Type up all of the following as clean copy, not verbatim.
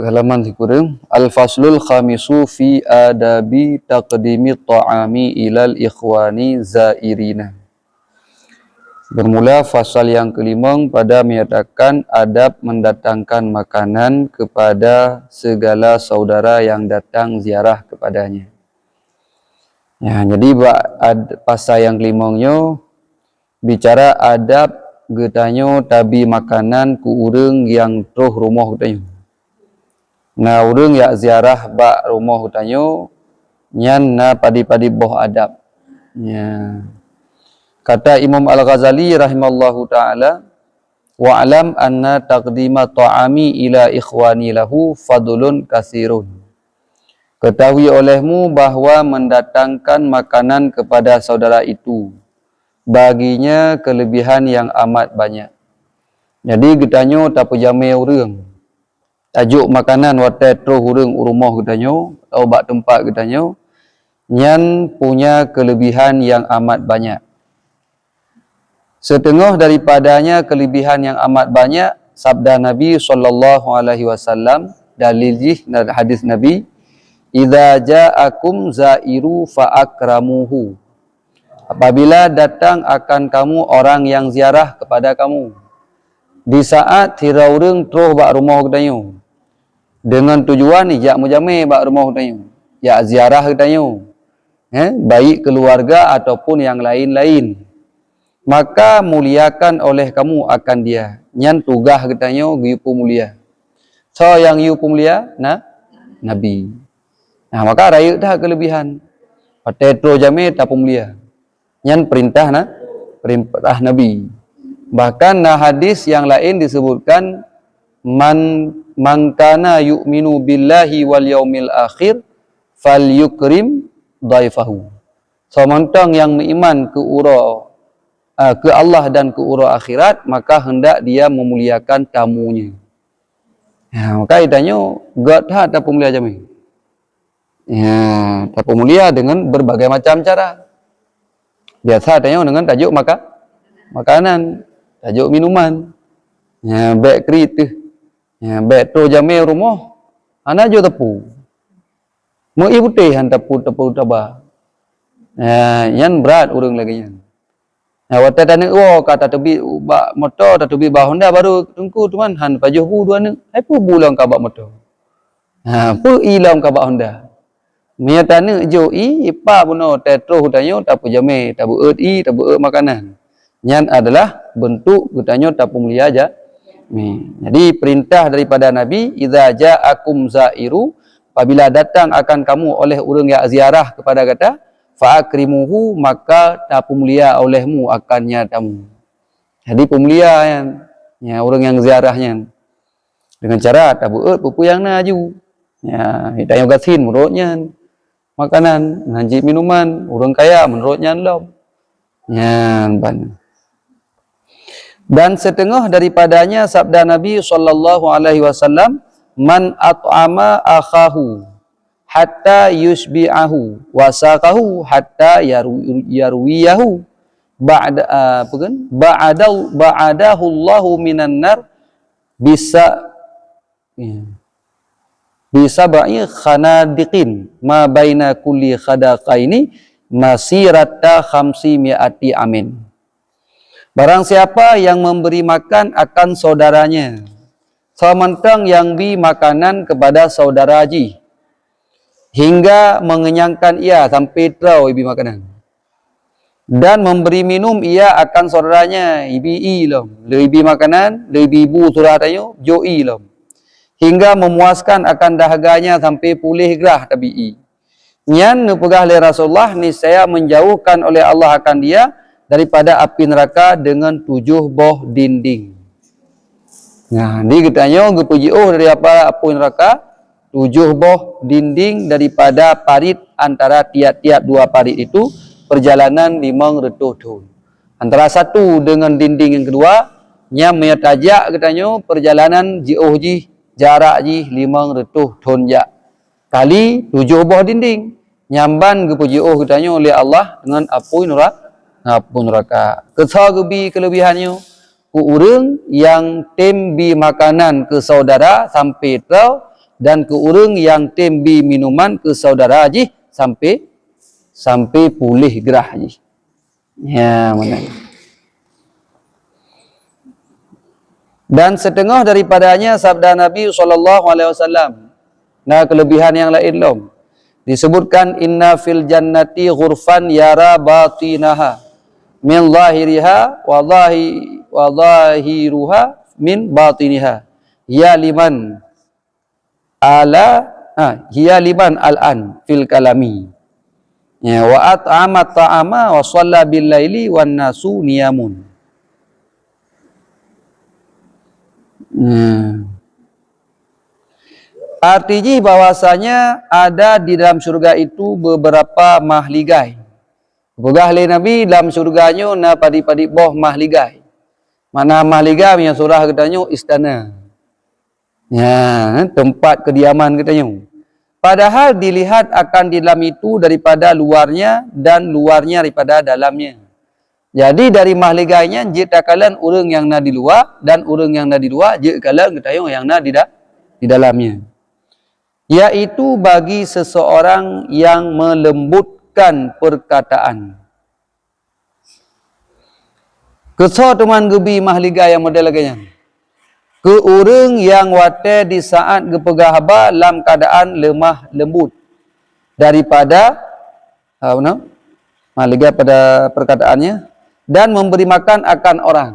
halaman kurang. Al-faslul khamisu fi adabi taqdimi ta'ami ilal ikhwani zairina. Bermula fasal yang kelima pada menyatakan adab mendatangkan makanan kepada segala saudara yang datang ziarah kepadanya. Ya, jadi pasal yang kelimanya bicara adab getanyo tabi makanan ku urang yang truh rumah getanyo. Nah, urang yang ziarah bak rumah getanyo nyan na padi-padi boh adab. Ya. Kata Imam Al-Ghazali rahimallahu ta'ala, wa'alam anna taqdima ta'ami ila ikhwani lahu fadlun katsirun. Ketahui olehmu bahwa mendatangkan makanan kepada saudara itu baginya kelebihan yang amat banyak. Jadi getanyo tak pejame urang. Tajuk makanan wate truh urang rumah getanyo atau bak tempat getanyo nyan punya kelebihan yang amat banyak. Setengah daripadanya kelebihan yang amat banyak sabda Nabi SAW, dalil hadis Nabi, idza ja'akum zairu fa'akramuhu. Apabila datang akan kamu orang yang ziarah kepada kamu, di saat tira urang truh bak rumah getanyo dengan tujuan ni jak mujame bak rumah getanyo, ya ziarah getanyo, baik keluarga ataupun yang lain-lain, maka muliakan oleh kamu akan dia. Nyan tugah getanyo yupu mulia. So yang yupu mulia Nabi. Nah, maka raya dah kelebihan. Patetro jame tak mulia. Nyan perintah Nabi. Bahkan hadis yang lain disebutkan man kana yu'minu billahi wal yaumil akhir falyukrim dhaifahu. So mentang yang beriman ke Allah dan ke urah akhirat, maka hendak dia memuliakan tamunya. Ya, maka ditanya, God tak pemulia jami. Ya, tak pemulia dengan berbagai macam cara. Biasa tanya dengan tajuk makanan, tajuk minuman. Ya, baik kereta. Ya, baik tu jami rumah. Ana jo tepu. Mau ibu teh han tepu tabah. Ya, yan berat urang lagi yan. Nah, waktu tanya, kata tebi bak motor, tak tebi bak Honda baru tungku tuan han pajuh bu dua ni. Ai pu bulang ka bak motor. Ha, pu ilam ka bak Honda. Mia tanya jo ipa buno tetro hutanyo tak pu jame, tak bu tak bu makanan. Nyan adalah bentuk hutanyo tak pu mulia aja. Jadi perintah daripada Nabi, idza ja'akum zairu, apabila datang akan kamu oleh urang yang ziarah kepada kata fa'akrimuhu, maka tak pemulia olehmu akannya tamu. Jadi pemulia ya orang yang ziarahnya dengan cara tak buat pupu yang naju. Ya, hidayah gasin menurutnya makanan, ngaji minuman, orang kaya menurutnya lom. Ya, dan setengah daripadanya sabda Nabi SAW, man at'ama akhahu hatta yusbi'ahu wasaqahu hatta yarwiyahu ba'adahu Allahu minan nar bisa ba'i khanadiqin ma baina kulli khadaqaini masirata 500 amin. Barang siapa yang memberi makan akan saudaranya sementang yang beri makanan kepada saudara haji hingga mengenyangkan ia sampai terau ibi makanan, dan memberi minum ia akan saudaranya ibi ilom lebi makanan lebi ibu surah tayo jo ilom hingga memuaskan akan dahaganya sampai pulih gerah tabii. Nyan pegah oleh Rasulullah ni saya menjauhkan oleh Allah akan dia daripada api neraka dengan 7 boh dinding. Nah, ni katanya gepuji dari apa api neraka 7 boh dinding daripada parit, antara tiap-tiap 2 parit itu perjalanan 500 tahun. Antara satu dengan dinding yang kedua, nya meyatajak katanya perjalanan jauh jarak 500 tahun jak. Kali 7 boh dinding. Nyamban gepuji katanya oleh Allah dengan api neraka. Kesal gebi kelebihannya ke urang yang tembi makanan ke saudara sampai terau, dan ke urang yang tembi minuman ke saudara ji sampai pulih gerah ji. Ya, mana. Dan setengah daripadanya sabda Nabi SAW. Nah, kelebihan yang lain lom. Disebutkan inna fil jannati ghurfan yara batinaha min zahiriha wa zahiruha min batiniha. Ya liman al'an fil kalami. Ya, wa at'ama ta'ama wa shalla bil laili wan nasu niyamun. Artinya bahwasanya ada di dalam surga itu beberapa mahligai. Pegah oleh Nabi dalam surganya na padi-padi boh mahligai. Mana mahligai yang surah katanya istana. Ya, tempat kediaman katanya. Padahal dilihat akan di dalam itu daripada luarnya dan luarnya daripada dalamnya. Jadi dari mahligainya jika kalian orang yang na di luar dan orang yang na di luar jika kalian ketayung yang na di dalamnya. Yaitu bagi seseorang yang melembutkan perkataan. Kesal teman gebi mahligai yang model lagi. Ke orang yang wate di saat gepegah haba dalam keadaan lemah lembut daripada mahligai pada perkataannya. Dan memberi makan akan orang.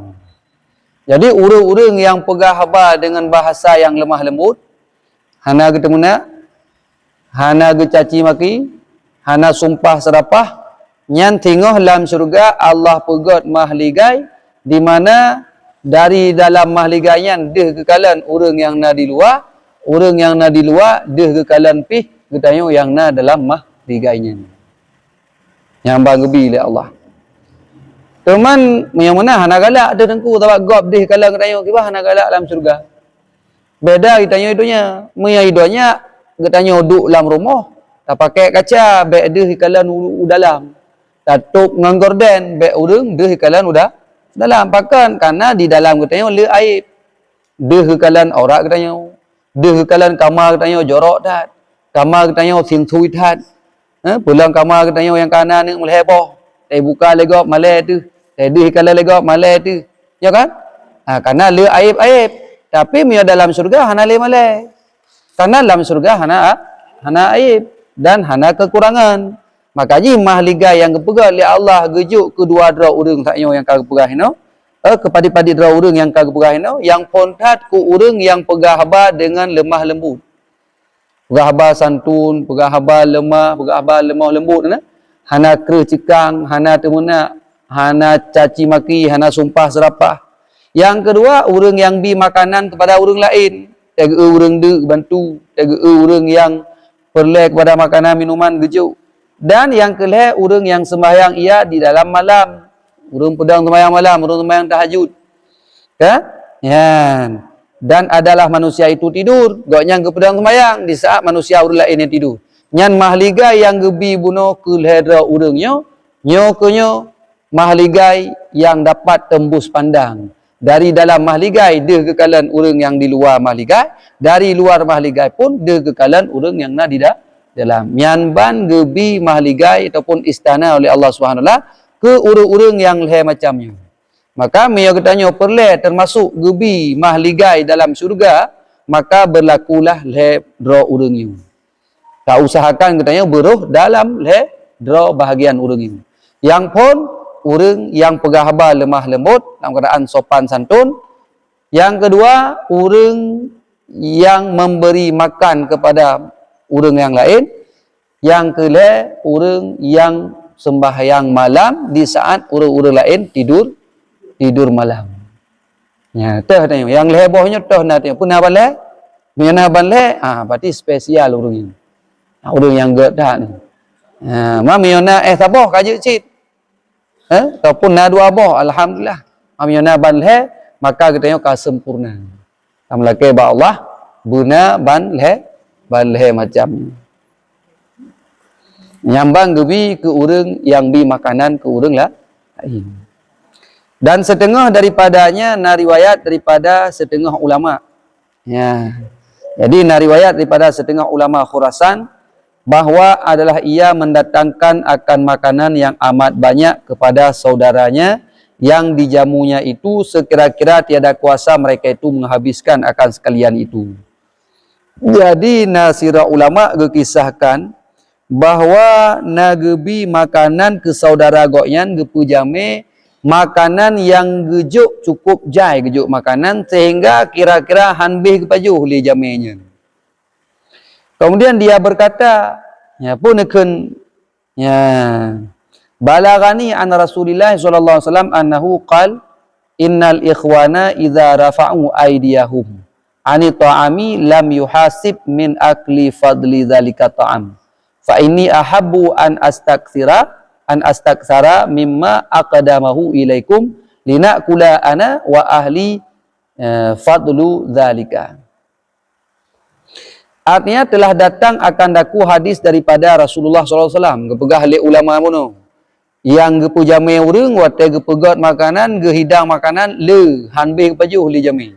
Jadi urang-urang yang pegah haba dengan bahasa yang lemah lembut, hana getemuna, hana gecaci maki, hana sumpah serapah, nyan tengok dalam surga Allah pegat mahligai di mana dari dalam mahligainya deh kekalan urang yang na di luar, urang yang na di luar deh kekalan pih getayo yang na dalam mahligainya. Yang banggebi oleh Allah. Teman yang mana hana galak ada tengku tapak gop deh kalang ketanya kiba hana galak dalam surga. Beda kitanya itunya, meya idonya ketanya duduk dalam rumah, tak pakai kaca, bek deh kalan dalam. Tatuk nganggorden, bek urang deh kalan udah dalam pakan karena di dalam katanya le aib. Deh kalan aurat katanya. Deh kalan kamar katanya jorok tat. Kamar katanya sintui tat. Pulang kamar katanya yang kanan ni mulai heboh. Buka legok malai tu. Jadi kalau legok malai tu, ya kan? Karena le aib-aib. Tapi mia dalam surga hana le malai. Karena dalam surga hana aib dan hana kekurangan. Makanya mahligai yang kepegah oleh Allah gejuk kedua dera urang taknya yang kagepegah ino. Kepada-pada dera urang yang kagepegah ino, yang pontat ku urang yang pegah haba dengan lemah lembut. Pegah haba santun, pegah haba lemah, pegah haba lemah lembut na. Hana kre cikang, hana temuna, hana caci maki, hana sumpah serapah. Yang kedua, orang yang bi makanan kepada orang lain. Tega orang de bantu, tega orang yang perlu kepada makanan minuman gejuk. Dan yang kelih, orang yang sembahyang ia di dalam malam. Orang pedang sembahyang malam, orang sembahyang tahajud. Ya. Dan adalah manusia itu tidur, gaknya ke pedang sembahyang di saat manusia orang lain yang tidur. Nyan mahligai yang gebi bunuh kelihara urangnya, nyokonyo mahligai yang dapat tembus pandang. Dari dalam mahligai dia kekalan urang yang di luar mahligai, dari luar mahligai pun dia kekalan urang yang na di dalam. Nyan ban gebi mahligai ataupun istana oleh Allah Subhanahu Wa Taala ke urang-urang yang leh macamnya. Maka mia katanya perle termasuk gebi mahligai dalam syurga, maka berlakulah leh dra urangnya. Tak usahakan katanya beruh dalam le draw bahagian urang ini. Yang pun urang yang pegah haba lemah lembut dalam keadaan sopan santun. Yang kedua, urang yang memberi makan kepada urang yang lain. Yang kelima, urang yang sembahyang malam di saat urang-urang lain tidur malam. Ya, teh tanya. Yang lebohnya teh nanti pun apa le? Mina banle, berarti spesial urang ini. Orang yang gedak ni. Mamiona saboh kaji cit. Ataupun na dua boh alhamdulillah. Mamiona banle maka katanya ka sempurna. Amlake ba Allah guna banle macam. Nyambang gebi ke urang yang bi makanan ke urang lah lain. Dan setengah daripadanya nariwayat daripada setengah ulama. Ya. Jadi nariwayat daripada setengah ulama Khurasan bahwa adalah ia mendatangkan akan makanan yang amat banyak kepada saudaranya yang dijamunya itu sekira-kira tiada kuasa mereka itu menghabiskan akan sekalian itu. Jadi nasira ulama gekisahkan bahawa nagebi makanan ke saudara gokyan gepu jame makanan yang gejuk cukup jai gejuk makanan sehingga kira-kira hanbih kepajuh li jamenya. Kemudian dia berkata, ya pun akan ya balagani an Rasulillah sallallahu alaihi wasallam annahu qal innal ikhwana idza rafa'u aydiyahum ani ta'ami lam yuhasib min akli fadli dzalika ta'am. Fa inni ahabbu an astaktsara mimma aqdamahu ilaikum linakula ana wa ahli fadlu dzalika. Artinya telah datang akan daku hadis daripada Rasulullah sallallahu alaihi wasallam gepegah le ulama mono yang gepu jame urang wate gepegat makanan gehidang makanan le hanbeh pajuh li jame.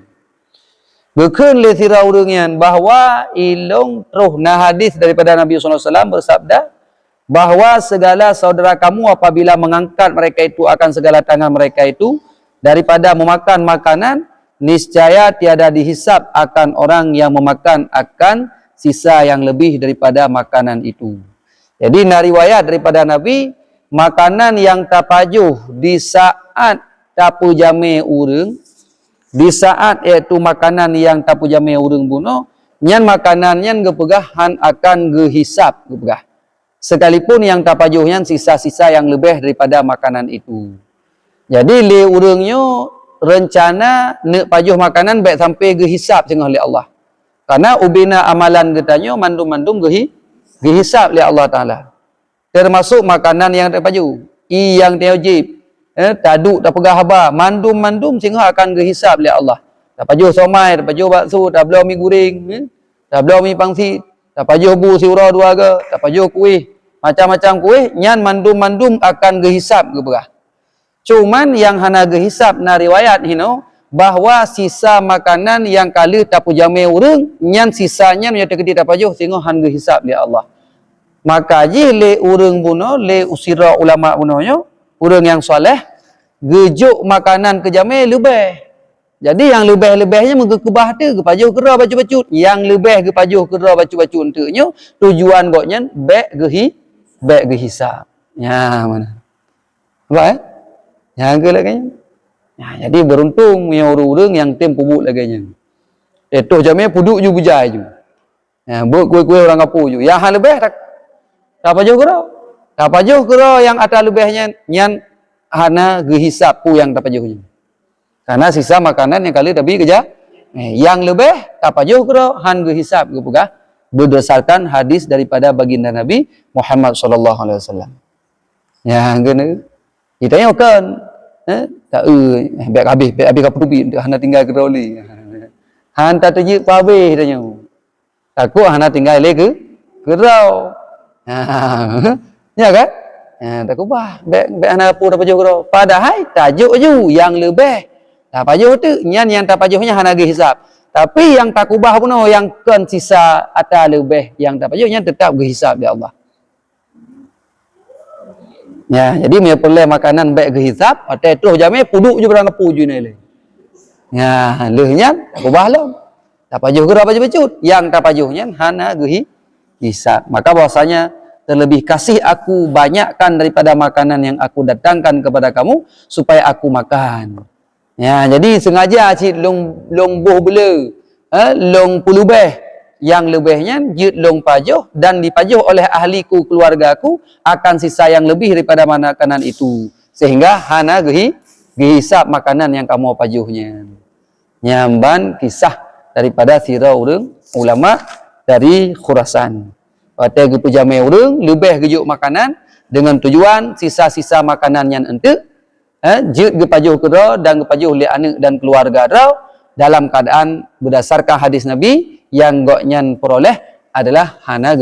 Gekeun le sira urangyan bahawa ilong roh na hadis daripada Nabi sallallahu alaihi wasallam bersabda bahawa segala saudara kamu apabila mengangkat mereka itu akan segala tangan mereka itu daripada memakan makanan, niscaya tiada dihisap akan orang yang memakan akan sisa yang lebih daripada makanan itu. Jadi nariwayat daripada Nabi, makanan yang tapajuh di saat tapu jame urang, di saat iaitu makanan yang tapu jame urang bunuh, nyan makanan nyan gepegahan akan gehisap gepegah. Sekalipun yang tapajuhnya sisa-sisa yang lebih daripada makanan itu. Jadi le urangnya rencana nak pajuh makanan baik sampai gehisap tengah oleh Allah. Karena ubina amalan getanya mandum-mandum gehisap oleh Allah Ta'ala. Termasuk makanan yang terpajuh. Yang wajib. Taduk tak pegah haba. Mandum-mandum sehingga akan gehisap oleh Allah. Tak pajuh somai, tak pajuh bakso, tak belau mi guring, tak belau mi pangsit, tak pajuh bu siura dua ke, tak pajuh kuih. Macam-macam kuih, nyan mandum-mandum akan gehisap geberah. Cuman yang hana gehisap na riwayat hino bahawa sisa makanan yang kala tapu jame urang nyan sisanya nya tekedi tapajuh sehingga han gehisap dia Allah. Maka ji le urang buno le usira ulama bunonyo urang yang soleh gejuk makanan ke jame lebih. Jadi yang lebih-lebihnya mengkebah tu kepajuh kera bacu-bacut. Yang lebih kepajuh kera bacu-bacut untuknya tujuan goknya baik gehisap. Ya mana? Apa yang ke lagi. Ya, jadi beruntung punya orang-orang yang tem pubuk lagi. Toh jamnya puduk ju bujai ju. Ya, buat kuih-kuih orang kampung ju. Yang hal lebih tak pajuh kera. Tak pajuh kera yang ada lebihnya nyan hana gehisap pu yang tak pajuhnya. Karena sisa makanan yang kali tapi kerja. Yang lebih tak pajuh kera han gehisap gepegah berdasarkan hadis daripada baginda Nabi Muhammad sallallahu alaihi wasallam. Ya, kena ditanya kan tak baik habis kapal duit hana tinggal ke roli. Han tak terjik habis tanya. Takut hana tinggal le ke rau. Ya kan? Takut bah baik hana apa dapat jauh. Padahal tajuk ju yang lebih. Tak pajuh tu nyan yang tak pajuhnya hana gehisap. Tapi yang tak kubah pun yang kan sisa atau lebih yang tak pajuhnya tetap gehisap dia Allah. Ya, jadi punya pelai makanan baik gehisap, atau terus jamnya puduk je berang kepu je ni. Ya, lehnya tak kubah lah. Tak pajuh ke apa becut. Yang tak pajuhnya hana gehisap. Maka bahasanya terlebih kasih aku banyakkan daripada makanan yang aku datangkan kepada kamu supaya aku makan. Ya, jadi sengaja cik long buh bela, long pulubeh yang lebihnya jut long pajuh dan dipajuh oleh ahliku keluargaku akan sisa yang lebih daripada makanan itu sehingga hana gehisap makanan yang kamu pajuhnya. Nyamban kisah daripada sira urang ulama dari Khurasan. Pada gepu jame urang lebih gejuk makanan dengan tujuan sisa-sisa makanan yang ente jut gepajuh kera dan gepajuh li anak dan keluarga rau dalam keadaan berdasarkan hadis Nabi yang goknyan peroleh adalah hana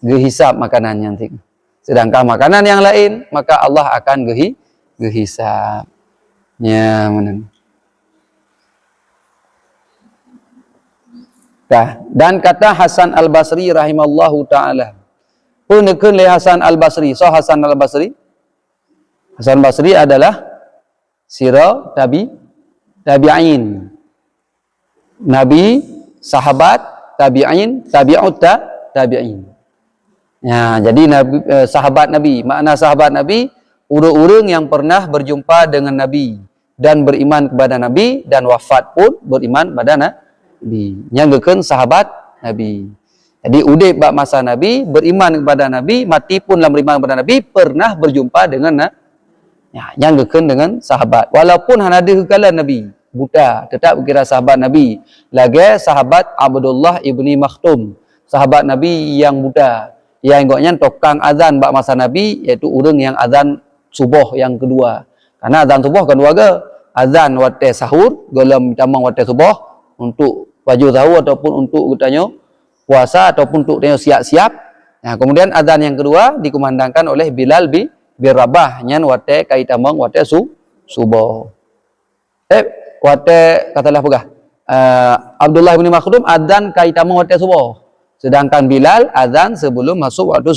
gehisap makanan yang ting. Sedangkan makanan yang lain maka Allah akan gehisap. Ya, mana? Dan kata Hasan Al-Basri rahimallahu taala. Punekun le Hasan Al-Basri. So Hasan Al-Basri. Hasan Basri adalah sira tabi'in. Nabi, sahabat, tabi'in, tabi'in. Ya, jadi Nabi, sahabat Nabi. Makna sahabat Nabi, orang-orang yang pernah berjumpa dengan Nabi dan beriman kepada Nabi dan wafat pun beriman kepada Nabi. Yang gekeun sahabat Nabi. Jadi udip bak masa Nabi, beriman kepada Nabi, mati pun dalam beriman kepada Nabi, pernah berjumpa dengan ya, yang gekeun dengan sahabat. Walaupun hana ada kekalan Nabi, buta, tetap kira sahabat Nabi. Lagi sahabat Abdullah ibni Maktum, sahabat Nabi yang buta. Yang ingotnya tokang azan bak masa Nabi, iaitu orang yang azan subuh yang kedua. Karena azan subuh kan dua ke, azan waktu sahur, golem tamang waktu subuh, untuk baju sahur ataupun untuk katanya puasa ataupun untuk tanya siap-siap. Nah, kemudian azan yang kedua dikumandangkan oleh Bilal bin Rabah nyan waktu kaitamang waktu subuh. Waktu katalah pegah. Abdullah bin Makhdum azan kaitamang waktu subuh. Sedangkan Bilal azan sebelum masuk waktu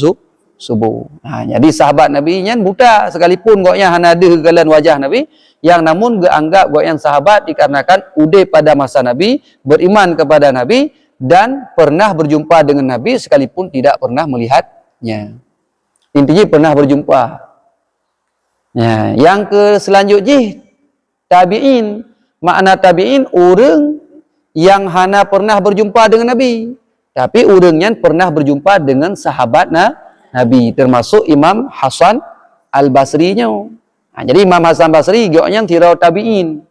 subuh. Nah, jadi sahabat Nabi nyan buta sekalipun goknya hana ada kekalan wajah Nabi, yang namun geanggap gok yang sahabat dikarenakan udah pada masa Nabi, beriman kepada Nabi dan pernah berjumpa dengan Nabi sekalipun tidak pernah melihatnya. Intinya pernah berjumpa. Ya, yang ke selanjutnya tabi'in. Makna tabi'in orang yang hana pernah berjumpa dengan Nabi, tapi orangnya pernah berjumpa dengan sahabat Nabi, termasuk Imam Hasan Al-Basri-nya. Nah, jadi Imam Hasan Basri goknya tirau tabi'in.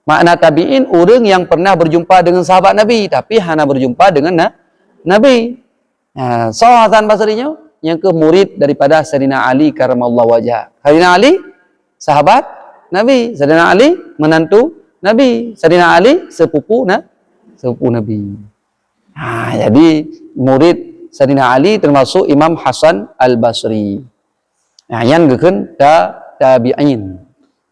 Makna tabi'in orang yang pernah berjumpa dengan sahabat Nabi tapi hana berjumpa dengan Nabi. Nah, so Hasan Basri-nya yang ke murid daripada Sayyidina Ali karamallahu wajah. Sayyidina Ali sahabat Nabi, Sayyidina Ali menantu Nabi, Sayyidina Ali sepupu Nabi. Nah, jadi murid Sayyidina Ali termasuk Imam Hasan Al-Basri. Nah, yang gekeun tabi'in.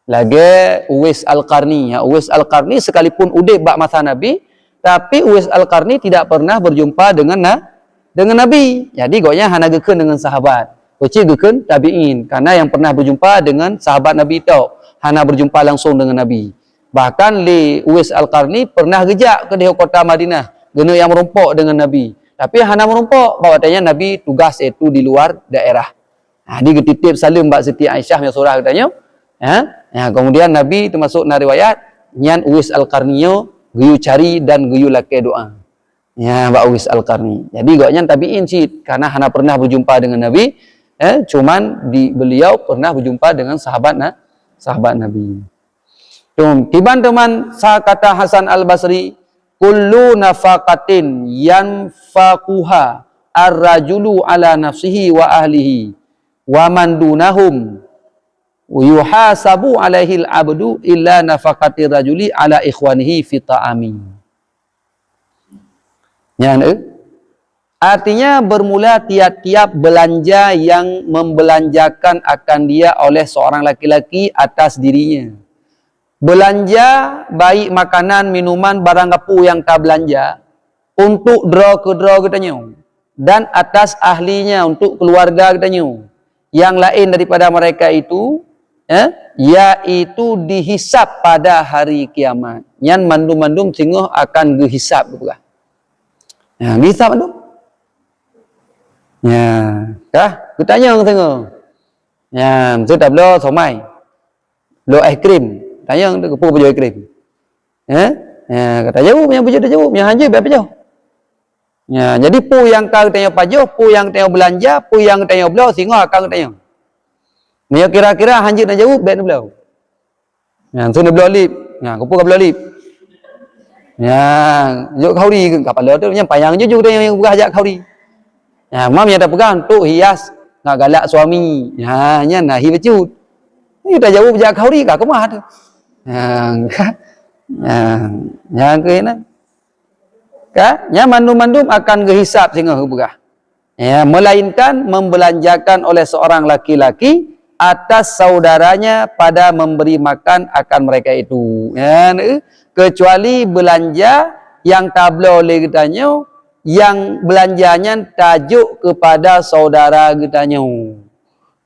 Lagi Uwais Al-Qarni. Ya, Uwais Al-Qarni sekalipun udah bak masa Nabi, tapi Uwais Al-Qarni tidak pernah berjumpa dengan Nabi. Jadi goknya hana gekeun dengan sahabat. Uci gekeun tabi'in, karena yang pernah berjumpa dengan sahabat Nabi itu hana berjumpa langsung dengan Nabi. Bahkan li Uwais Al-Qarni pernah gejak ke di kota Madinah, gena yang merumpok dengan Nabi. Tapi hana merumpok, bahwatanya Nabi tugas itu di luar daerah. Nah, dia getitip salim Mbak Siti Aisyah yang surah katanya. Ya, kemudian Nabi termasuk na riwayat nyan Uwais Al-Qarniyo guyu cari dan guyu lake doa. Ya, Mbak Uwais Al-Qarni. Jadi goknya tabi'in sih, karena hana pernah berjumpa dengan Nabi, cuman beliau pernah berjumpa dengan sahabat Nabi. Teman-teman, kata Hasan Al-Basri, kullu nafaqatin yanfaquha ar-rajulu ala nafsihi wa ahlihi wa man dunahum yuhasabu alaihi al-abdu illa nafaqati rajuli ala ikhwanihi fi ta'ami. Artinya bermula tiap-tiap belanja yang membelanjakan akan dia oleh seorang laki-laki atas dirinya. Belanja baik makanan, minuman, barang kapu yang tak belanja untuk draw katanya, dan atas ahlinya untuk keluarga katanya. Yang lain daripada mereka itu yaitu dihisap pada hari kiamat. Yang mandum-mandum singguh akan dihisap juga. Ya, dihisap mandum. Ya, kah? Kutanya orang tengok. Ya, sudah belum somai. Belum es krim. Tanya ke pu baju krim. Ya, kata jauh yang baju dah jauh, yang hanja berapa jauh. Ya, jadi pu yang kau tanya pajuh, pu yang tanya belanja, pu yang tanya belau singa akan tanya. Ni kira-kira hanja dah jauh bet belau. Ya, tu ni belau lip. Ya, ku pu belau lip. Ya, juk khauri kapal tu yang payang jujur dia yang buka hajat khauri. Ya, mam yang dah pegang tu hias nak galak suami. Ya, nya nah hi becut. Ni dah jauh berjak khauri ka kemah tu. Yang ke ini, ya mandum-mandum akan kehisap sehingga berah. Ya, melainkan membelanjakan oleh seorang laki-laki atas saudaranya pada memberi makan akan mereka itu. Ya, kecuali belanja yang tak boleh katanya, yang belanjanya tajuk kepada saudara katanya.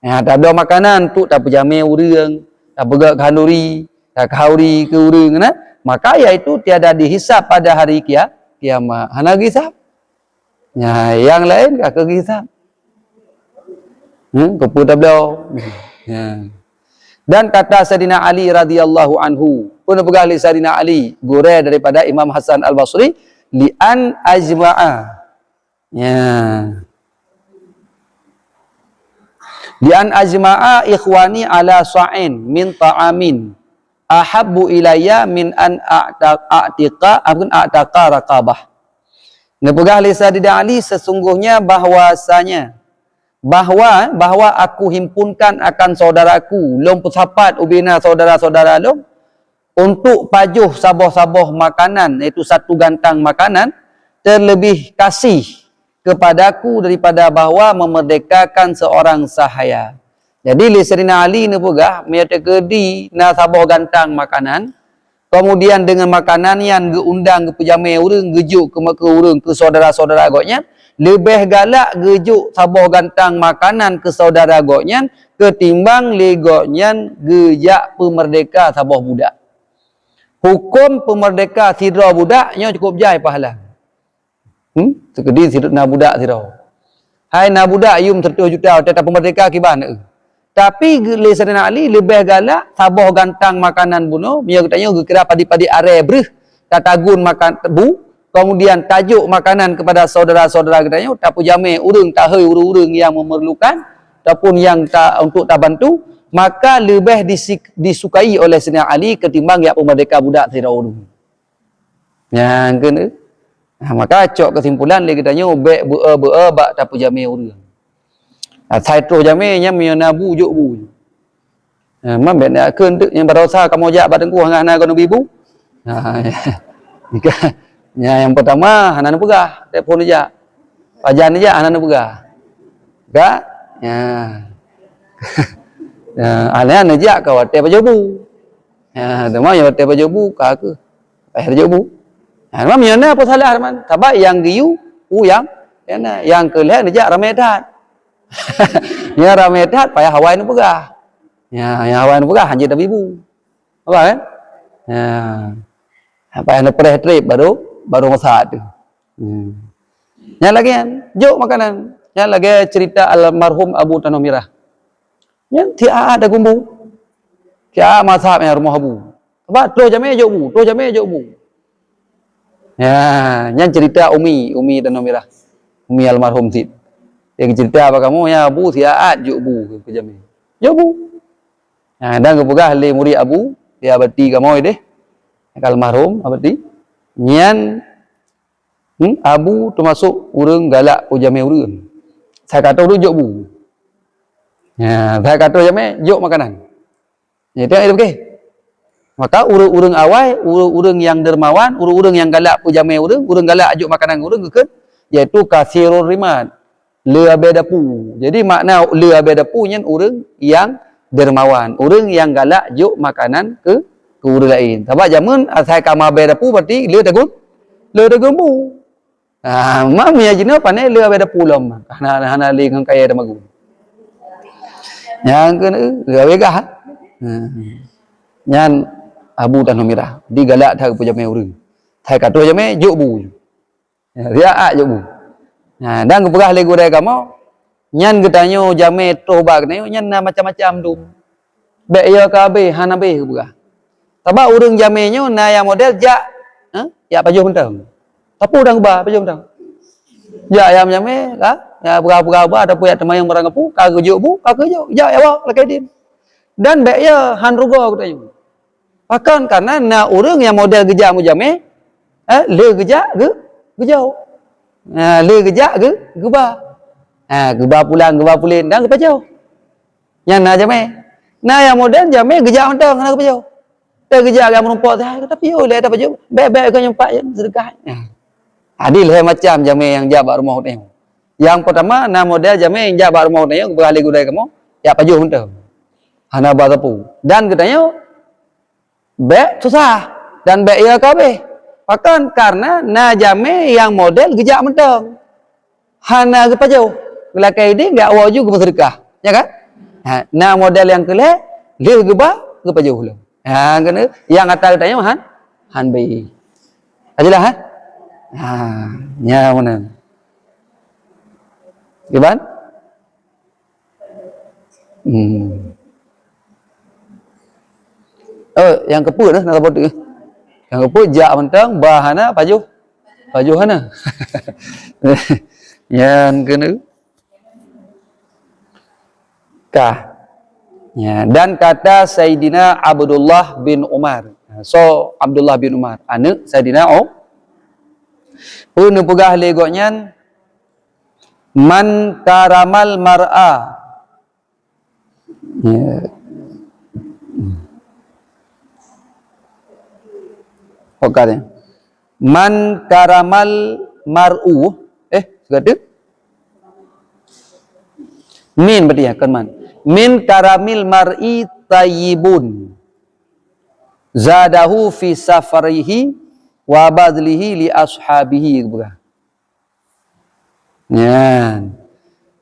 Ya, tak ada makanan tu tak berjamai urang, tak bergak khanduri, tak kauri ke urang na, maka iaitu tiada dihisap pada hari kiamat. Hana hisap. Ya, yang lain kak hisap. Kepu tak boleh. Ya. Dan kata Sayyidina Ali radhiyallahu anhu, pun bergali Sayyidina Ali, gurau daripada Imam Hasan Al-Basri, li'an ajma'a. Ya. Li'an ajma'a ikhwani ala sa'in min ta'amin ahabbu ilayya min an a'tiqa raqabah. Bergali Sayyidina Ali, sesungguhnya bahwasanya bahwa aku himpunkan akan saudaraku lom pesapat ubina saudara-saudara lom untuk pajuh saboh-saboh makanan, iaitu satu gantang makanan, terlebih kasih kepadaku daripada bahwa memerdekakan seorang sahaya. Jadi Sayyidina Ali ni pugah meyatakedi na saboh gantang makanan, kemudian dengan makanan yang geundang ke pejamai urang, gejuk ke urang, ke saudara-saudara agaknya, lebih galak gejuk saboh gantang makanan ke saudara agaknya ketimbang legoknya gejak pemerdeka saboh budak. Hukum pemerdeka sidra budaknya cukup jai pahala. Sekedi sidra budak sidra. Hai na budak yum 100 juta tetap pemerdeka kiban. Tapi Sayyidina Ali lebih galak saboh gantang makanan bunuh, dia katanya kira padi-padi are breh, tatagun makan tebu, kemudian tajuk makanan kepada saudara-saudara katanya, tak pujame urang tahai urang yang memerlukan ataupun yang tak untuk tak bantu, maka lebih disukai oleh Sayyidina Ali ketimbang yang pemerdeka budak tidak urang. Yang kena. Maka cok kesimpulan dia katanya bek bea bak tak pujame urang. Saya terus jamin yang menabu juk bu. Mam ben nak keun tu yang berosa kamu jak badan ku hang ana kono bibu. Yang pertama hana pegah telefon dia. Pajan dia hana pegah. Gak? Ya. Ya, ana jak kau te pajobu. Ya, dema ya te pajobu ka ke. Air jobu. Mam yang apa salah man? Tabak yang giu uyang yang kelih jak ramai dah. Ya ramai dah payah Hawaii ni pegah. Ya, yang Hawaii ni pegah hanya dah ibu. Apa kan? Ya. Payah nak press trip baru masak tu. Yang lagi kan, jok makanan. Yang lagi cerita almarhum Abu Tanah Mirah. Yang tiada ada gumbu. Tiada masak yang rumah Abu. Apa? Terus jamai jok bu, terus jamai jok bu. Ya, yang cerita Umi Tanah Mirah. Umi almarhum Sid. Dia cerita apa kamu ya Abu tiada jok bu ke jamai. Jok bu. Nah, dan kepegah le murid Abu, dia abadi kamu deh. Almarhum abadi. Nyan Abu termasuk urang galak ujame urang. Saya kata urang jok bu. Ya, saya kata jamai jok makanan. Ya, itu okey. Maka urang awal, urang yang dermawan, urang yang galak ujame urang galak ajak makanan urang ke, iaitu kasirur rimat. Le abe dapu. Jadi makna le abe dapu nyen urang yang dermawan, urang yang galak juk makanan ke urang lain. Sebab zaman asai kama abe dapu berarti le tagun bu. Mak mia jina panai le abe dapu lom. Hana le ngang kaya damagu. Yang kena le abe gah. Nyan Abu Tanah Mirah di galak thak pujame urang. Thai kata jame juk bu. Dia juk bu. Nah, dan kepegah lego dai kamu nyan getanyo jame toba katanya nyan macam-macam dum. Bek ya ka be hana be kepegah. Sebab urang jamenyo na yang model jak ya pajuh mentang. Tapi udang ba pajuh mentang. Ya yang jame ka ya berapa ada punya teman yang barang apu ka juk bu ka juk ya ya ba lakai din. Dan bek ya han rugo katanya. Bahkan karena na urang yang model gejak mu jame le gejak ke gejau. Le gejak ke geba. Geba pulang dan ke jauh. Yang na jame. Na yang modern jame gejak mentang kena ke jauh. Dia gejak yang menumpuk tapi yo le ada baju. Bek kau nyempak sedekah. Adil macam jame yang jabat rumah ni. Yang pertama na model jame yang jabat rumah ni beralih gudai kamu ya pajuh mentang. hana batapu. Dan katanya bek susah dan bek ya kabeh. Bahkan karena na jame yang model gejak mentang. Hana ke pajau. Gelakai ini enggak waju ke bersedekah, ya kan? Na model yang keleh dia geba ke pajau lah. Kena yang kata katanya han bayi. Ajalah nya mana? Gimana? Yang kepu dah nak apa tu? Yang kepu jak mentang bahana paju hana. Yang kena kah. Ya, dan kata Sayyidina Abdullah bin Umar. So Abdullah bin Umar, anak Sayyidina pun pegah legoknya man karamal mar'a. Ya. Okey. Man karamal mar'u. Segala min berarti ya kan man. Min karamil mar'i tayyibun. Zadahu fi safarihi wa badlihi li ashabihi. Ya.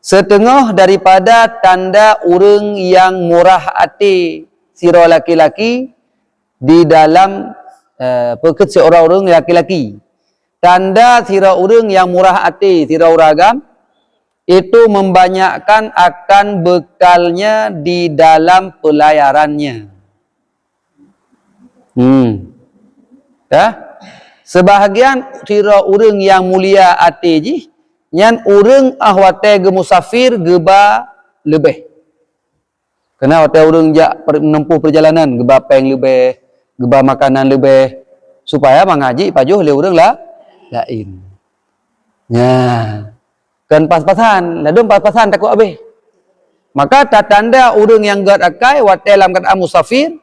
Setengah daripada tanda orang yang murah hati sira laki-laki di dalam pekerja orang-orang laki-laki. Tanda sira orang yang murah hati sira uragam itu membanyakkan akan bekalnya di dalam pelayarannya. Ya. Sebahagian sira orang yang mulia hati ji, nyan orang ahwate ge musafir geba lebih. Kena hotel orang jak menempuh perjalanan geba peng lebih, geba makanan lebih supaya mengaji pajuh le orang lah lain. Ya. Kan pas-pasan, ladum pas-pasan takut habis. Maka tanda orang yang gad akai hotel dalam keadaan musafir,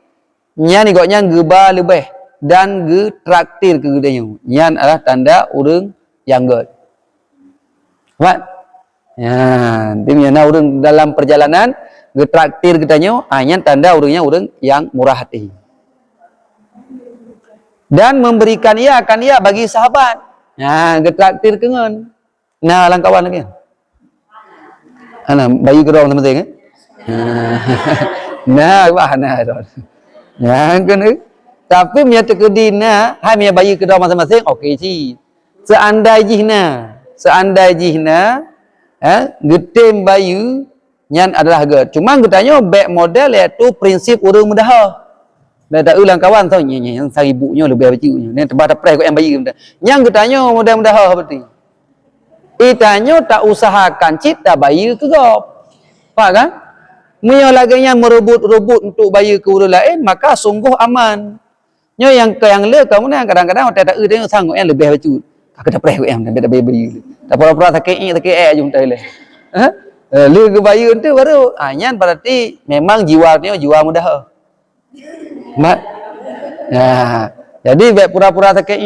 nyan igotnya geba lebih dan ge traktir ke gedenya. Nyan adalah tanda orang yang gad. Mat. Ya, dimana orang dalam perjalanan getraktir katanya, hanya tanda orangnya orang yang murah hati. Dan memberikan ia akan ia bagi sahabat. Nah, getraktir kengan. Nah, langkawan lagi. Ana bayi gerong sama teng. Nah, wah nah tu. Yang kena tapi mia tekedina, hai mia bayi gerong masing-masing okey si. Seandai jihna getem bayu nyan adalah ged. Cuma getanya back model iaitu prinsip orang mudah. Dah tak ulang kawan tau yang sang ibunya lebih bajunya. Ni tempat pres yang bayi kita. Yang getanya mudah-mudah seperti. Itanya tak usahakan cita bayi ke gop. Faham kan? Mia lagi yang merebut-rebut untuk bayi ke orang lain maka sungguh aman. Nyo yang le kamu ni kadang-kadang tak dia sanggup yang lebih baju. Kakak dah pres yang dah bayi. Tak pura-pura sakit jum tai le. Le ke bayi tu baru nyan berarti memang jiwanya jiwa mudah. Mat. Ya. Jadi baik pura-pura sakit.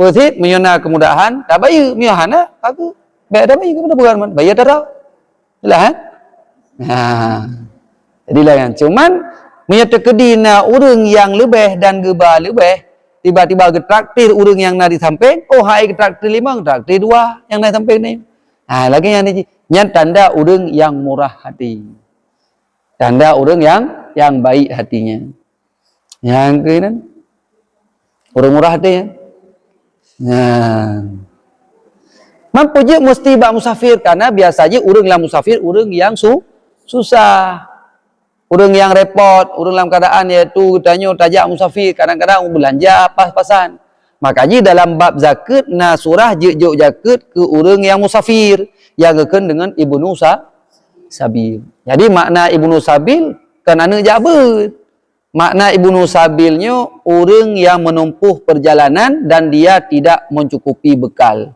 Pusit menyona kemudahan, tak bayi miahana aku. Baik dah bayi kemudahan bukan man. Bayi dah. Jelas Jadi lah kan. Cuman menyata kedina orang yang lebih dan geba lebih tiba-tiba getraktir orang yang nak di samping, hai getraktir 5, getraktir 2 yang nak samping ni. Lagi yang ni nyan tanda orang yang murah hati. Tanda orang yang baik hatinya. Yang kena orang murah hati ya. Mampu je mesti bak musafir karena biasanya orang yang musafir orang yang susah. Orang yang repot, orang dalam keadaan iaitu tanya tajak musafir, kadang-kadang belanja pas-pasan. Makanya dalam bab zakat surah juk zakat ke orang yang musafir yang akan dengan ibnu sabil. Jadi makna ibnu sabil kan anak jabat. Makna ibnu sabilnya orang yang menempuh perjalanan dan dia tidak mencukupi bekal.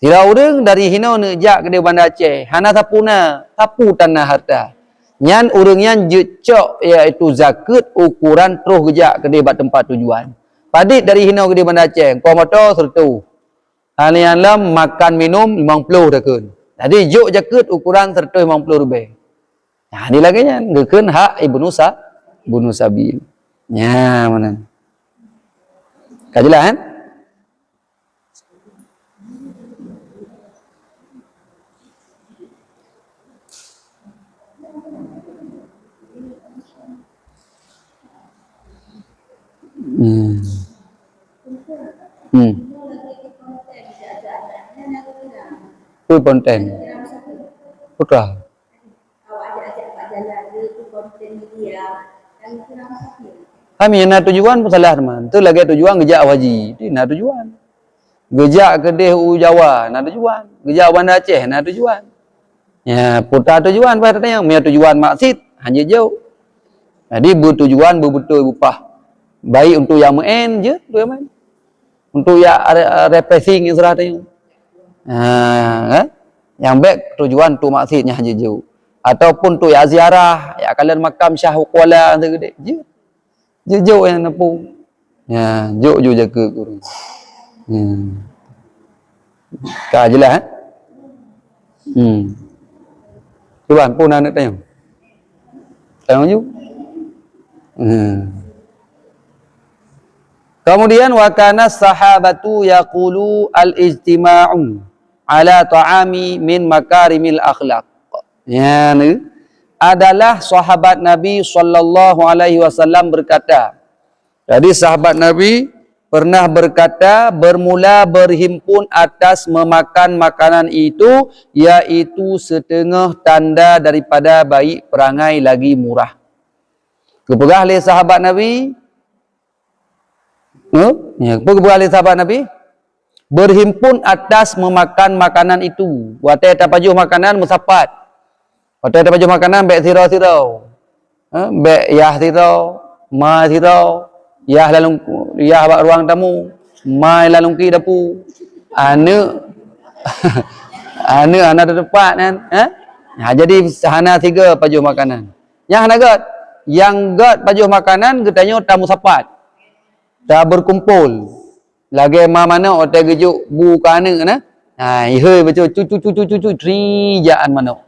Tidak orang dari hina nejak ke Bandar Aceh, hana tapu tanah harta. Nyan orang yang jecok iaitu zakat ukuran terus gejak ke tempat tujuan. Padit dari hina ke Bandar Aceh, kau motor sertu. Halian makan minum 50 takun. Jadi juk zakat ukuran sertu 50 lebih. Nah, di lagi nya ngeukeun hak ibnu sabil. Nya mana? Kajelas kan? Hmm. Hmm. Itu konten. Putra. Kami nak tujuan pun salah teman. Tu lagi tujuan gejak haji. Ini nak tujuan. Gejak Kedah Jawa nak tujuan. Gejak Bandar Aceh nak tujuan. Ya, putar tujuan pada yang punya tujuan maksud hanya jauh. Jadi bertujuan betul upah. Baik untuk yang main je, tu yang main. Untuk yang repressing yang serah tu. Yang baik tujuan tu maksudnya hanya jauh. Ataupun tu ya ziarah, ya kalian makam Syah Kuala gede. Je jauh yang napung. Ya, jauh jaga guru. Ka jelas Tuan pun nak tanya. Tanya ju. Kemudian wa kana sahabatu yaqulu al-ijtima'u ala ta'ami min makarimil akhlaq. Ya ni adalah sahabat Nabi sallallahu alaihi wasallam berkata. Jadi sahabat Nabi pernah berkata bermula berhimpun atas memakan makanan itu iaitu setengah tanda daripada baik perangai lagi murah. Kepegah oleh sahabat Nabi kepegah oleh sahabat Nabi berhimpun atas memakan makanan itu. Watai tapajuh makanan musapat. Watai tapajuh makanan bek sirau-sirau. Bek yah sirau, ma sirau, yah lalu yah bak ruang tamu, mai lalu ki dapu. Anu anak tepat kan. Jadi hana 3 pajuh makanan. Yang hana gat, yang gat pajuh makanan getanya tamu sapat. Dah berkumpul. Lagi mana otak gejuk bu kana na. Iheu betul cucu trijaan mana.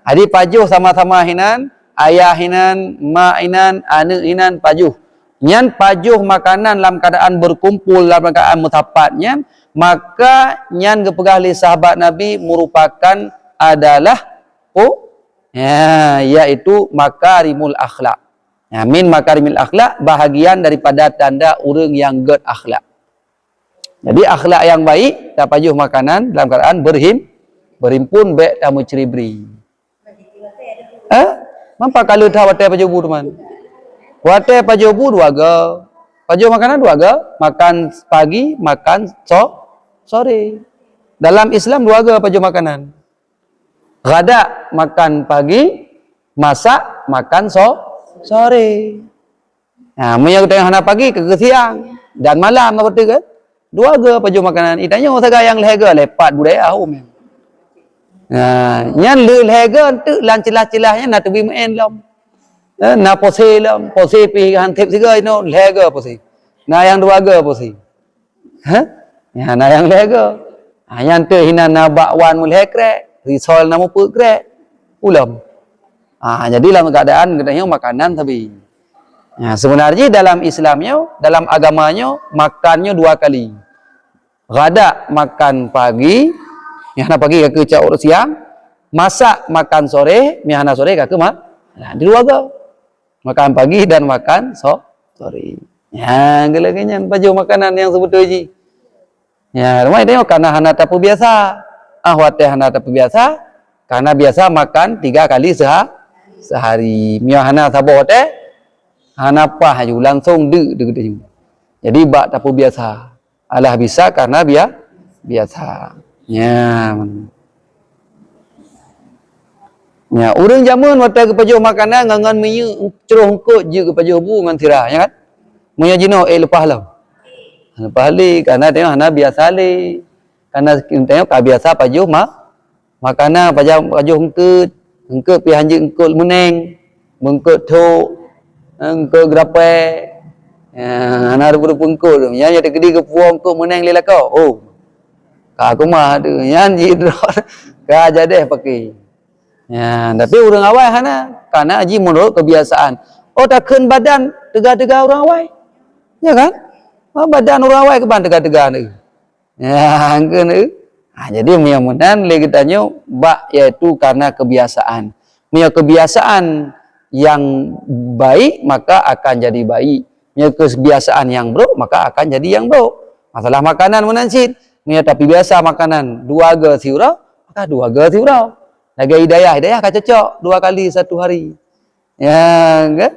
Jadi pajuh sama-sama hinan, ayah hinan, mak hinan, anak hinan pajuh. Nyan pajuh makanan dalam keadaan berkumpul dalam keadaan mutapatnya, maka nyan kepegah oleh sahabat Nabi merupakan adalah yaitu makarimul akhlak. Min makarimul akhlak bahagian daripada tanda orang yang good akhlak. Jadi akhlak yang baik tak pajuh makanan dalam keadaan berhimpun baik tamu ceribri. Mampa kalau dah watai pajuh bu teman. Watai pajuh bu 2 ga. Pajuh makanan 2 ga, makan pagi, makan sore. Dalam Islam 2 ga pajuh makanan. Gada makan pagi, masak makan sore. Nah, mun kita hana pagi ke siang dan malam apa tu ke? 2 ga pajuh makanan. Itanya saga yang lehega lepat budaya umum. Nyan le lehega tu lan celah-celahnya nak tebi main lam. Na pose lam, pose pi hantip siga ino lehega pose. Na yang 2 ga pose. Ya na yang lehega. Yang tu hina na bakwan mul hekrek, risol na mu pekrek. Ulam. Jadi dalam keadaan katanya makanan tapi. Sebenarnya dalam Islamnya, dalam agamanya makannya 2 kali. Gada makan pagi, mihana pagi ke caur siang, masak makan sore, mihana sore ke di 2 ga. Makan pagi dan makan sore. Ya, gelaganya baju makanan yang sebetulnya ji. Ya, rumah itu karena hana tapu biasa. Wate hana tapu biasa, karena biasa makan 3 kali sehari. Mia hana sabo wate, hana pah ju langsung de. Jadi bak tapu biasa. Alah bisa karena biasa. Ya. Ya, urang zaman wata ke pajuh makanan ngangan miyu ceroh hengkut je ke pajuh bu ngan tirah ya kan. Munya jino lepas lah. Lepas li karena tengok hana biasa li. Karena tengok ka biasa pajuh makanan pajuh hengkut pi hanji hengkut meneng, hengkut thuk, hengkut grape. Ya, hana rupa hengkut tu. Ya ada gede ke puang hengkut meneng lila kau. Ka aku mah tu yan ji ka jadeh pakai. Ya, tapi orang awal hana karena haji menurut kebiasaan. Oh takkan badan tegak-tegak orang awal. Ya kan? Oh, badan orang awal ke ban tegak-tegak ni. Ya, kena. Jadi mudah-mudahan le kitanya bak iaitu karena kebiasaan. Punya kebiasaan yang baik maka akan jadi baik. Punya kebiasaan yang buruk maka akan jadi yang buruk. Masalah makanan menansit. Punya tapi biasa makanan 2 ge siurau, maka 2 ge siurau. Lagi hidayah akan cocok 2 kali 1 hari. Ya, kan?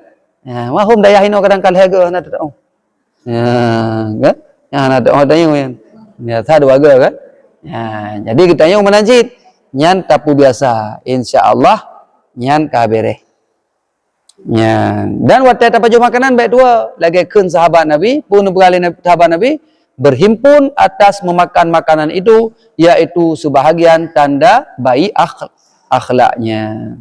Ya, mahum dayah ino kadang-kadang harga nak tahu. Ya, kan? Ya, nak tahu tanya kan. Ya, sa 2 ge kan. Ya, jadi kita yang menanjit nyan tapu biasa. Insyaallah nyan kabere. Ya, dan waktu tapajuh makanan baik 2 lagi keun sahabat Nabi pun berkali sahabat Nabi berhimpun atas memakan makanan itu, yaitu sebahagian tanda baik akhlaknya.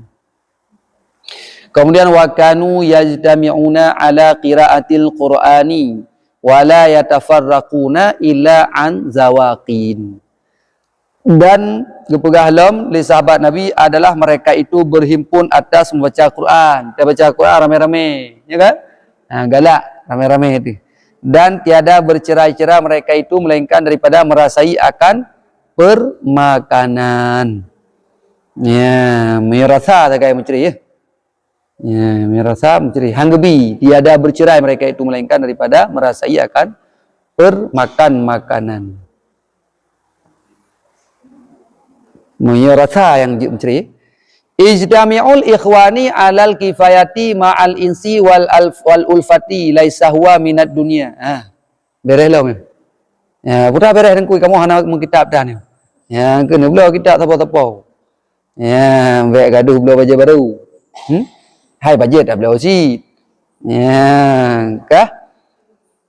Kemudian wakanu yajtami'una ala qiraatil qur'ani wa la yatafarraquna illa an zawaqin. Dan kepegahlam li sahabat Nabi adalah mereka itu berhimpun atas membaca Quran. Kita baca Quran rame-rame, ya kan? Galak rame-rame itu. Dan tiada bercerai-cerai mereka itu melainkan daripada merasai akan permakanan. Ya, merasa tak kayak menceri ya. Ya, merasa menceri. Hanggebi, tiada bercerai mereka itu melainkan daripada merasai akan permakan makanan. Merasa yang menceri. Ijtami'ul ikhwani alal kifayati ma'al insi wal ulfati laisa huwa minad dunia. Beres lah. Ya, putar beres dan kui kamu hana mengkitab dah ni. Ya, kena belah kitab apa-apa. Ya, baik gaduh belah bajet baru. Hai bajet dah belah si. Ya, kah?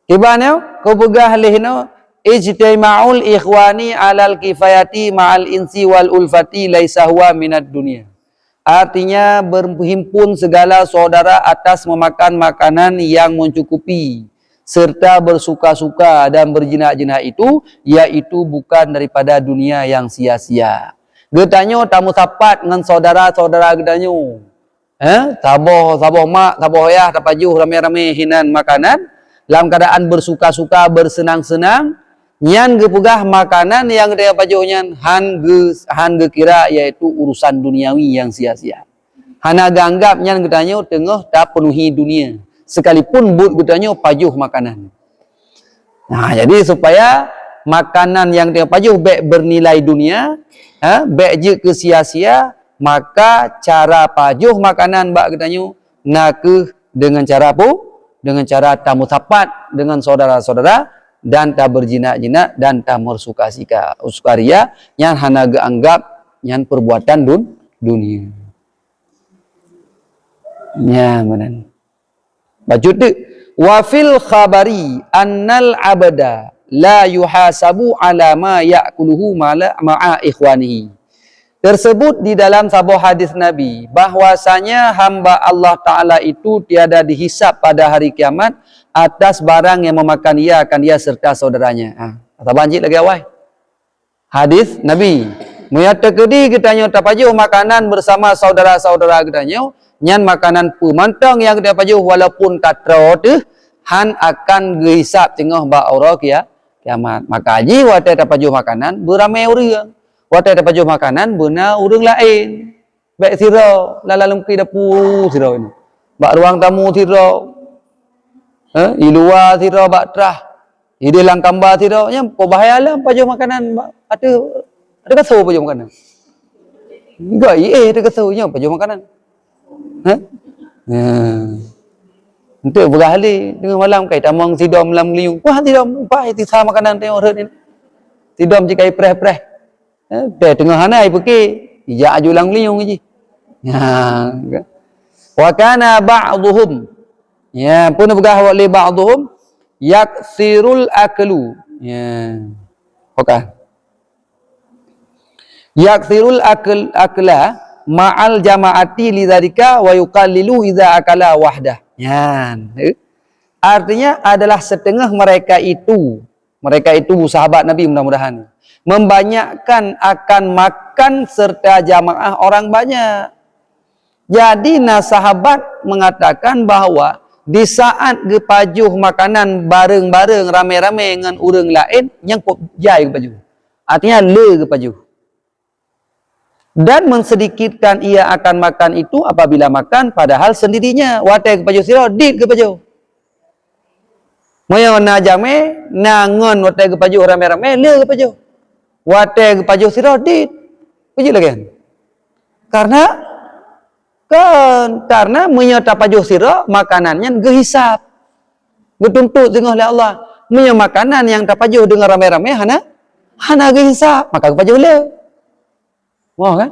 Kibanya kau pegah lehno ijtima'ul ikhwani alal kifayati ma'al insi wal ulfati laisa huwa minad dunia. Artinya berhimpun segala saudara atas memakan makanan yang mencukupi serta bersuka-suka dan berjinak-jinak itu, yaitu bukan daripada dunia yang sia-sia. Getanyo tamu sapat dengan saudara-saudara getanyo. Saboh mak, saboh ayah tapajuh rame-rame hinan makanan dalam keadaan bersuka-suka, bersenang-senang. Nyan gepegah makanan yang dia pajuhnya han ge kira yaitu urusan duniawi yang sia-sia. Hana ganggap nyan getanyo tengah tak penuhi dunia. Sekalipun but getanyo pajuh makanan. Nah, jadi supaya makanan yang dia pajuh baik bernilai dunia, baik je ke sia-sia, maka cara pajuh makanan bak getanyo nak dengan cara apa? Dengan cara tamu sapat dengan saudara-saudara dan tak berjinak-jinak dan tak bersuka-suka uskaria yang hana geanggap yang perbuatan dunia. Ya, benar. Baju tu wa fil khabari annal abada la yuhasabu ala ma ya'kuluhu ma'a ikhwanihi. Tersebut di dalam sebuah hadis Nabi bahwasanya hamba Allah Ta'ala itu tiada dihisap pada hari kiamat atas barang yang memakan ia akan dia serta saudaranya. Kata banjir lagi awal. Hadis Nabi. Muyata kedi kitanya tapajuh makanan bersama saudara-saudara kitanya. Nyan makanan pemantang yang kita pajuh walaupun katro tu han akan dihisap tengah ba aura kiamat. Maka haji wate tapajuh makanan beramai orang. Wate tapajuh makanan benar orang lain. Baik sira lalalum ki dapur sira ini. Bak ruang tamu sira. Di luar sira bak terah. Di dalam kambar sira nya ko bahayalah pajuh makanan ada kasau pajuh makanan. Enggak ada kasaunya pajuh makanan. Untuk berahli dengan malam kai tamang sidom lam liung. Wah sidom pai tisa makanan tengok orang ni. Sidom jika preh-preh. Tengah hanai pergi ija aju lang liung je. Wa kana ba'dhum ya pun begah li ba'dhum yaksirul aklu. Ya. Okey. Yaksirul akla ma'al jama'ati lidzalika wa yuqallilu idza akala wahdah. Yan. Artinya adalah setengah mereka itu sahabat Nabi mudah-mudahan. membanyakkan akan makan serta jamaah orang banyak. Jadi sahabat mengatakan bahawa di saat gepajuh makanan bareng-bareng ramai-ramai dengan orang lain yang pop jai gepajuh. Artinya le gepajuh. Dan mensedikitkan ia akan makan itu apabila makan padahal sendirinya. Watai gepajuh sira dit gepajuh. Moyo na jame na ngon watai gepajuh ramai-ramai le gepajuh. Watai gepajuh sira dit. Puji lagi. Karena menyata pajuh sira makanannya gehisap. Getuntut dengan oleh Allah. Punya makanan yang tapajuh dengan ramai-ramai hana gehisap, maka gepajuh le. Mau kan?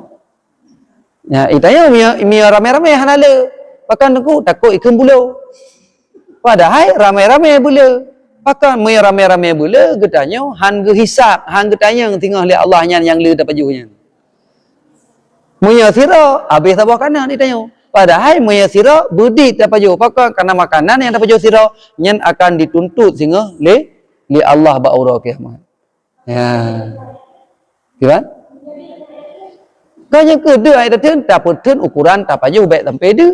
Ya, itanya mia ramai-ramai hana le. Pakan aku takut ikan bulau. Padahal ramai-ramai bula. Pakan mia ramai-ramai bula getanya han gehisap, han getanya tinggal oleh Allah yang le tapajuhnya. Muya sira habis tabah kanan ditanya. Padahal muya sira budi dapat jo pakak karena makanan yang dapat jo sira nyen akan dituntut sehingga li Allah ba aura kiamat. Ya. Kan? Kaya kedua ada ten dapat ten ukuran dapat jo baik sampai de.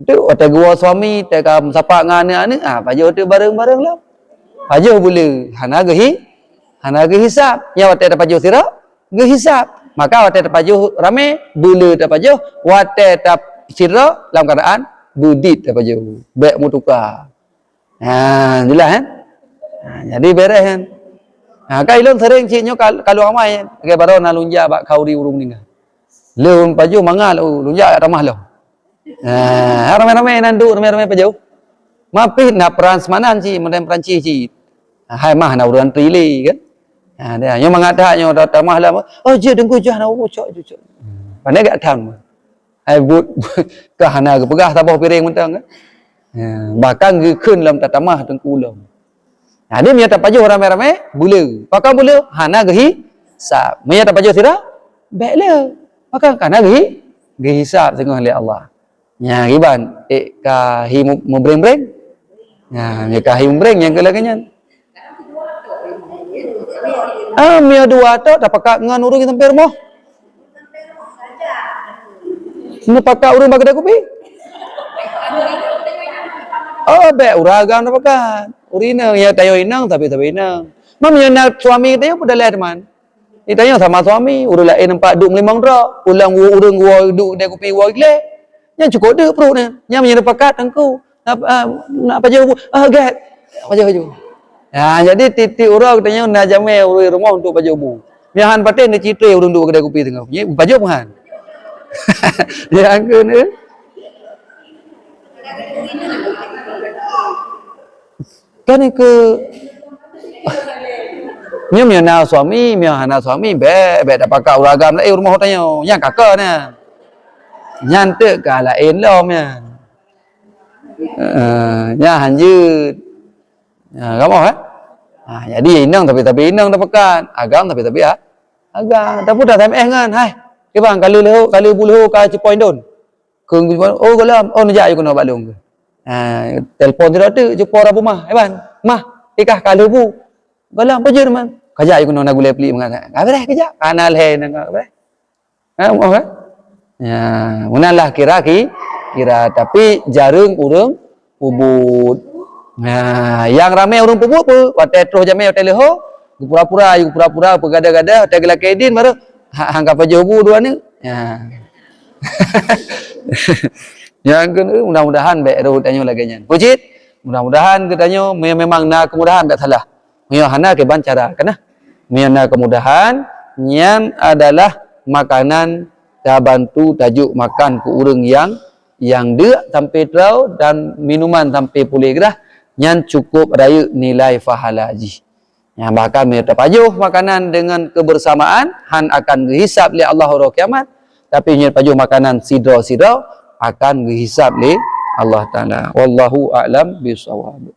Tu ada gua suami tak kam sapa ngane ane pajo tu bareng-bareng lah. Pajo boleh hana gehisap. Ya wate dapat jo sira gehisap. Maka watai tapajuh rame, bula tapajuh, watai tap sira dalam keadaan budit tapajuh. Baik mu tukar. Jelas kan? Jadi beres kan? Kai lon sering ciknyo kalau amai ke baron lunja bak kauri urung ninga. Lon pajuh mangal lunja ramah lo. Ramai-ramai nandu ramai-ramai pajuh. Mapih na peran semanan ci, mendem Perancis ci. Hai mah na uruan trilih kan? Dia yang mengatakannya datang malam, oh je dengku jah nak bocok je. Pandai gak tahu. Hai but kahana ke pegah tabah piring mentang kan. Bahkan gekeun lam tatamah tengku lam. Dia menyata pajuh ramai-ramai bula. Pakai bula hana gehi sab. Menyata pajuh sira baiklah. Pakai kana gehi sab tengah oleh Allah. Nya riban kahi membreng-breng. Nya kahi membreng yang kelakanya. Mia dua tu dah pakai ngan urung sampai rumah. Ni pakai urung bagi kopi. Oh, baik uragam dah pakai. Urina ya tayo inang tapi inang. Mam yang nak suami tayo pun dah lihat teman. Itanya sama suami, urung lain nampak duk melimang dra, ulang urung gua duk dia kopi gua gile. Yang cukup dia perut ni. Yang menyana pakat engkau. Nak pakai gat. Pakai. Ya, jadi titik orang katanya nak jamai urui rumah untuk baju bu. Yang han paten dia citra urung duk kedai kopi tengah. Ye baju pun. Dia angka ni. Kan ke Mia na suami, mia hana suami be dak pakai uragam lai rumah tanya. Yang kakak ni. Nyantek ka lain lom ya. Nya hanjut. Kamu kan? Jadi inang tapi inang dah pekan, agam tapi agam. Tapi dah time kan, hai. Ke bang kali buluh ka Cipoin don. Kung oh golam, oh najak aku nak balung. Telefon dia tu jumpa rabu mah, bang. Mah, ikah kali bu. Golam apa je man? Kajak aku nak gulai peli mengata. Gabreh kejak, kanal he nang gabreh. Mau kan? Ya, munalah kira tapi jarang urang ubud. Yang ramai orang pupuk apa? Watai terus jamai watai leho, pura-pura bergada-gada, watai gelak kedin baru hanggap aja bu dua ni. Yang kedua mudah-mudahan baik ro tanya lagi nya. Pujit, mudah-mudahan katanya memang nak kemudahan tak salah. Hana ke cara kana. Nak kemudahan yang adalah makanan ta bantu tajuk makan ke urang yang dia sampai terau dan minuman sampai pulih gerah. Yang cukup raya nilai pahala haji. Yang bahkan mereka pajuh makanan dengan kebersamaan han akan dihisap oleh Allah hari kiamat. Tapi mereka pajuh makanan sidra akan dihisap oleh Allah Taala. Wallahu a'lam bishawab.